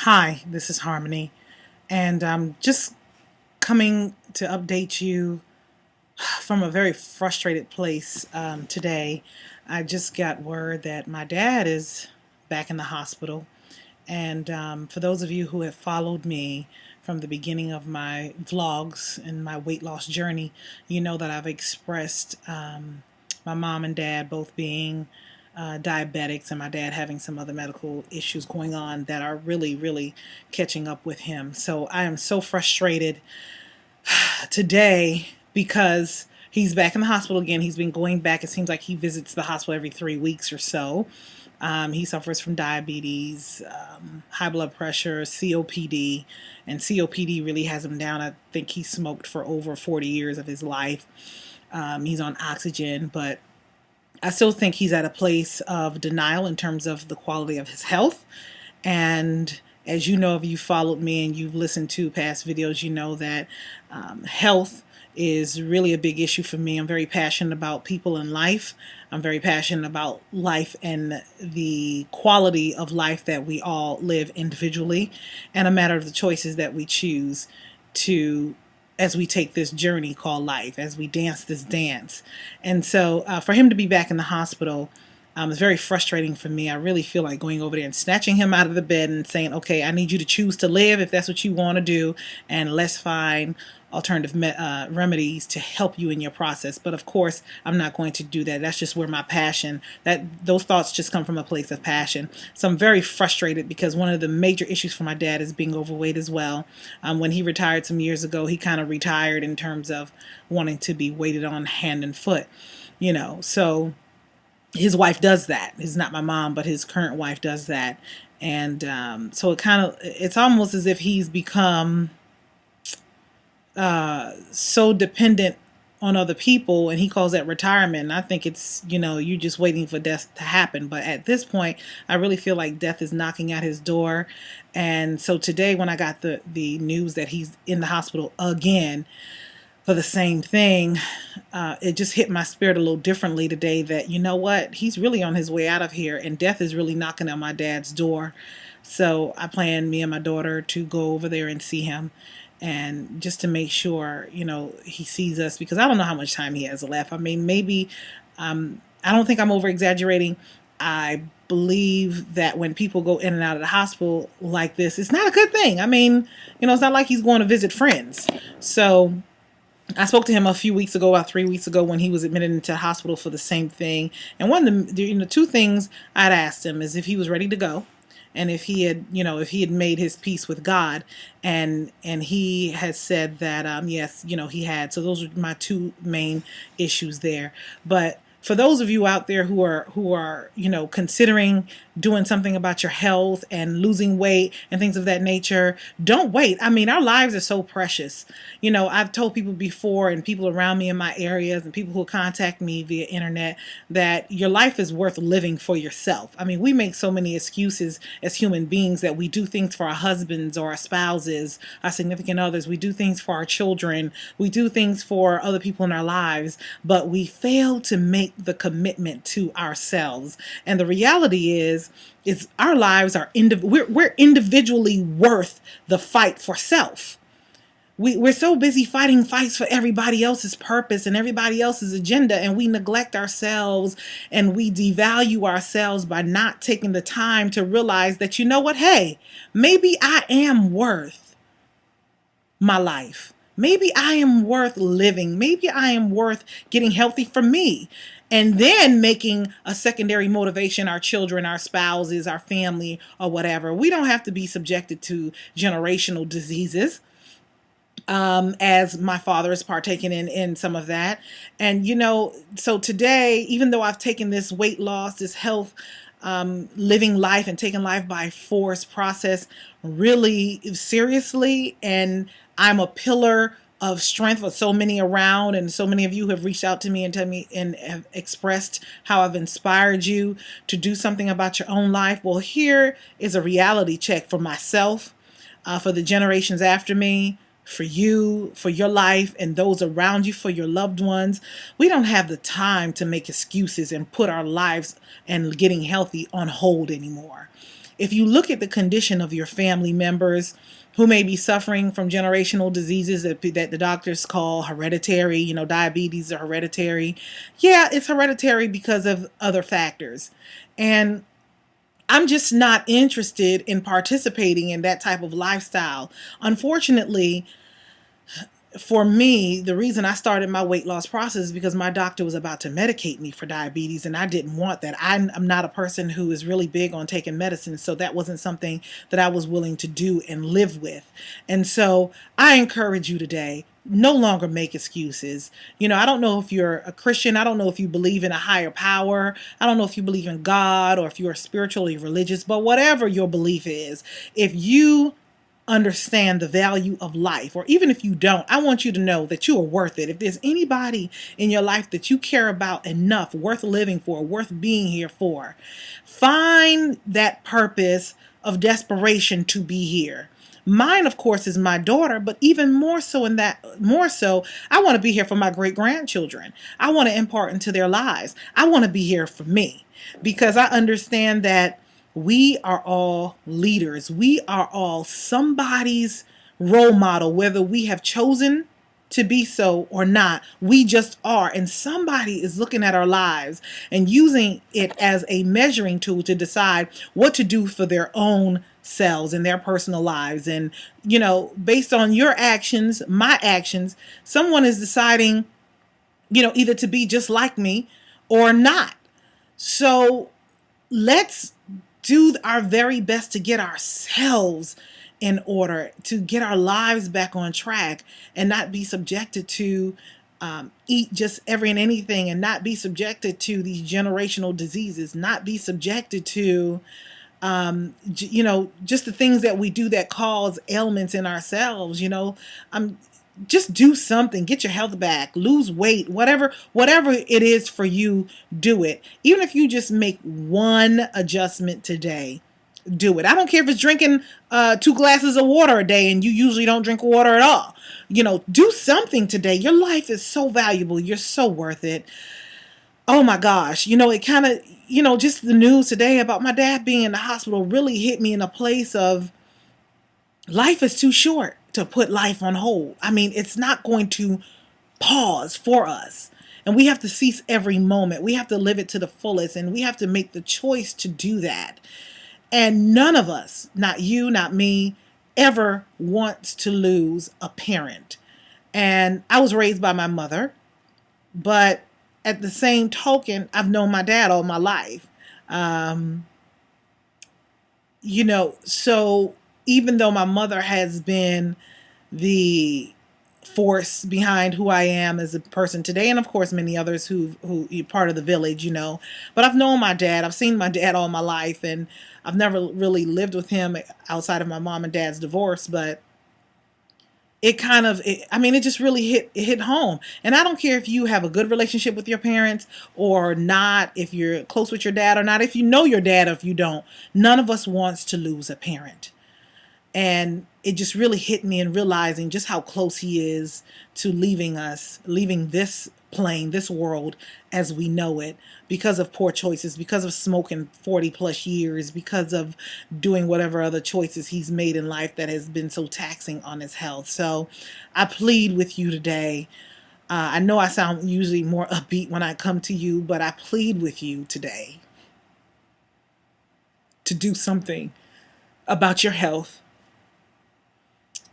Hi, this is Harmony, and I'm just coming to update you from a very frustrated place today. I just got word that my dad is back in the hospital, and for those of you who have followed me from the beginning of my vlogs and my weight loss journey, you know that I've expressed my mom and dad both being diabetics and my dad having some other medical issues going on that are really, really catching up with him. So I am so frustrated today because he's back in the hospital again. He's been going back. It seems like he visits the hospital every 3 weeks or so. He suffers from diabetes, high blood pressure, COPD, and COPD really has him down. I think he smoked for over 40 years of his life. He's on oxygen, but I still think he's at a place of denial in terms of the quality of his health. And as you know, if you followed me and you've listened to past videos, you know that health is really a big issue for me. I'm very passionate about people and life. I'm very passionate about life and the quality of life that we all live individually, and a matter of the choices that we choose to as we take this journey called life, as we dance this dance. And so for him to be back in the hospital is very frustrating for me. I really feel like going over there and snatching him out of the bed and saying, okay, I need you to choose to live if that's what you want to do, and let's find alternative remedies to help you in your process. But of course, I'm not going to do that. That's just where my passion, those thoughts just come from a place of passion. So I'm very frustrated because one of the major issues for my dad is being overweight as well. When he retired some years ago, he kind of retired in terms of wanting to be weighted on hand and foot, so his wife does that. It's not my mom, but his current wife does that. And so it's almost as if he's become so dependent on other people, and he calls that retirement. And I think it's, you're just waiting for death to happen. But at this point, I really feel like death is knocking at his door. And so today when I got the news that he's in the hospital again for the same thing, it just hit my spirit a little differently today that, you know what, he's really on his way out of here and death is really knocking on my dad's door. So I plan, me and my daughter, to go over there and see him, and just to make sure, he sees us, because I don't know how much time he has left. I mean, maybe, I don't think I'm over exaggerating. I believe that when people go in and out of the hospital like this, it's not a good thing. I mean, it's not like he's going to visit friends. So I spoke to him a few weeks ago, about 3 weeks ago, when he was admitted into the hospital for the same thing. And one of the two things I'd asked him is if he was ready to go, and if he had, made his peace with God, and he has said that yes, he had. So those are my two main issues there. But for those of you out there who are considering doing something about your health and losing weight and things of that nature, don't wait. I mean, our lives are so precious. I've told people before, and people around me in my areas and people who contact me via internet, that your life is worth living for yourself. I mean, we make so many excuses as human beings that we do things for our husbands or our spouses, our significant others. We do things for our children. We do things for other people in our lives, but we fail to make the commitment to ourselves. And the reality is our lives are we're individually worth the fight for self. We're so busy fighting fights for everybody else's purpose and everybody else's agenda, and we neglect ourselves and we devalue ourselves by not taking the time to realize that, you know what, hey, maybe I am worth my life. Maybe I am worth living. Maybe I am worth getting healthy for me. And then making a secondary motivation our children, our spouses, our family, or whatever. We don't have to be subjected to generational diseases, as my father is partaking in some of that. And, so today, even though I've taken this weight loss, this health, living life and taking life by force process really seriously, and I'm a pillar of strength for so many around, and so many of you have reached out to me and tell me and have expressed how I've inspired you to do something about your own life. Well, here is a reality check for myself, for the generations after me, for you, for your life, and those around you, for your loved ones. We don't have the time to make excuses and put our lives and getting healthy on hold anymore. if you look at the condition of your family members who may be suffering from generational diseases that the doctors call hereditary, diabetes or hereditary. Yeah, it's hereditary because of other factors. And I'm just not interested in participating in that type of lifestyle. Unfortunately, for me, the reason I started my weight loss process is because my doctor was about to medicate me for diabetes, and I didn't want that. I'm not a person who is really big on taking medicine, so that wasn't something that I was willing to do and live with. And so I encourage you today, no longer make excuses. I don't know if you're a Christian. I don't know if you believe in a higher power. I don't know if you believe in God or if you're spiritually religious, but whatever your belief is, if you understand the value of life, or even if you don't, I want you to know that you are worth it. If there's anybody in your life that you care about enough, worth living for, worth being here for, find that purpose of desperation to be here. Mine, of course, is my daughter, but even more so, I want to be here for my great grandchildren. I want to impart into their lives. I want to be here for me, because I understand that we are all leaders. We are all somebody's role model, whether we have chosen to be so or not. We just are. And somebody is looking at our lives and using it as a measuring tool to decide what to do for their own selves and their personal lives. And, based on your actions, my actions, someone is deciding, either to be just like me or not. So let's do our very best to get ourselves in order, to get our lives back on track, and not be subjected to eat just every and anything, and not be subjected to these generational diseases, not be subjected to just the things that we do that cause ailments in ourselves. Just do something, get your health back, lose weight, whatever it is for you, do it. Even if you just make one adjustment today, do it. I don't care if it's drinking 2 glasses of water a day and you usually don't drink water at all. Do something today. Your life is so valuable. You're so worth it. Oh my gosh. It kind of, just the news today about my dad being in the hospital really hit me in a place of, life is too short to put life on hold. I mean, it's not going to pause for us. And we have to seize every moment. We have to live it to the fullest, and we have to make the choice to do that. And none of us, not you, not me, ever wants to lose a parent. And I was raised by my mother, but at the same token, I've known my dad all my life. So even though my mother has been the force behind who I am as a person today, and of course many others who are part of the village, but I've known my dad. I've seen my dad all my life, and I've never really lived with him outside of my mom and dad's divorce, but it just really hit home. And I don't care if you have a good relationship with your parents or not, if you're close with your dad or not, if you know your dad or if you don't. None of us wants to lose a parent. And it just really hit me in realizing just how close he is to leaving us, leaving this plane, this world as we know it, because of poor choices, because of smoking 40 plus years, because of doing whatever other choices he's made in life that has been so taxing on his health. So I plead with you today. I know I sound usually more upbeat when I come to you, but I plead with you today to do something about your health,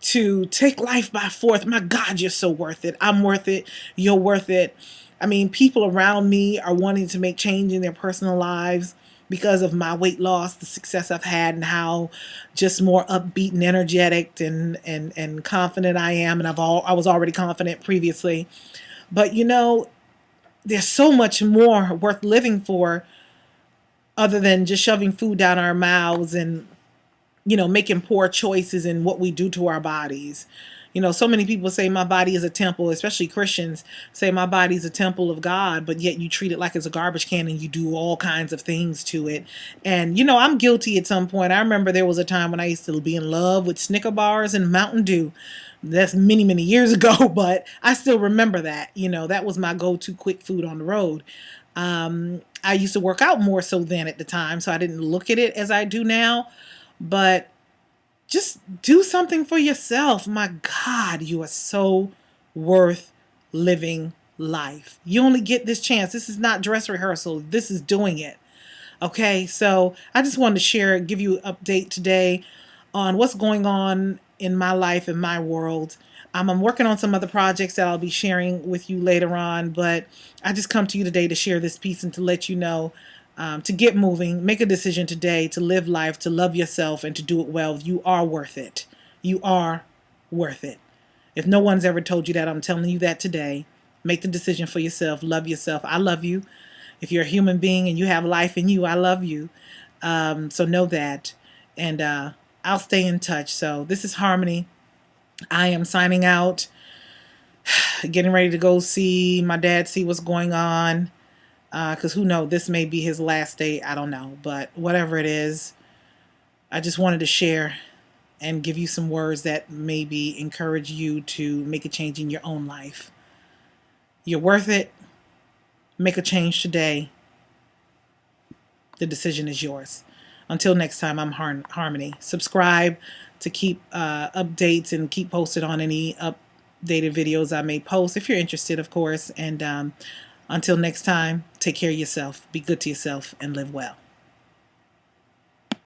to take life by force. My God, you're so worth it. I'm worth it. You're worth it. I mean, people around me are wanting to make change in their personal lives because of my weight loss, the success I've had, and how just more upbeat and energetic and confident I am. And I was already confident previously. But there's so much more worth living for other than just shoving food down our mouths and making poor choices in what we do to our bodies. So many people say my body is a temple, especially Christians say my body is a temple of God, but yet you treat it like it's a garbage can and you do all kinds of things to it. And, I'm guilty at some point. I remember there was a time when I used to be in love with Snicker bars and Mountain Dew. That's many, many years ago, but I still remember that. That was my go-to quick food on the road. I used to work out more so then at the time, so I didn't look at it as I do now. But just do something for yourself. My God, you are so worth living life. You only get this chance. This is not dress rehearsal. This is doing it. Okay, so I just wanted to share, give you an update today on what's going on in my life, in my world. I'm working on some other projects that I'll be sharing with you later on, but I just come to you today to share this piece and to let you know to get moving, make a decision today to live life, to love yourself, and to do it well. You are worth it. You are worth it. If no one's ever told you that, I'm telling you that today. Make the decision for yourself. Love yourself. I love you. If you're a human being and you have life in you, I love you. So know that. And I'll stay in touch. So this is Harmony. I am signing out, getting ready to go see my dad, see what's going on. Because who knows, this may be his last day. I don't know. But whatever it is, I just wanted to share and give you some words that maybe encourage you to make a change in your own life. You're worth it. Make a change today. The decision is yours. Until next time, I'm Harmony. Subscribe to keep updates and keep posted on any updated videos I may post, if you're interested, of course. And until next time, take care of yourself, be good to yourself, and live well.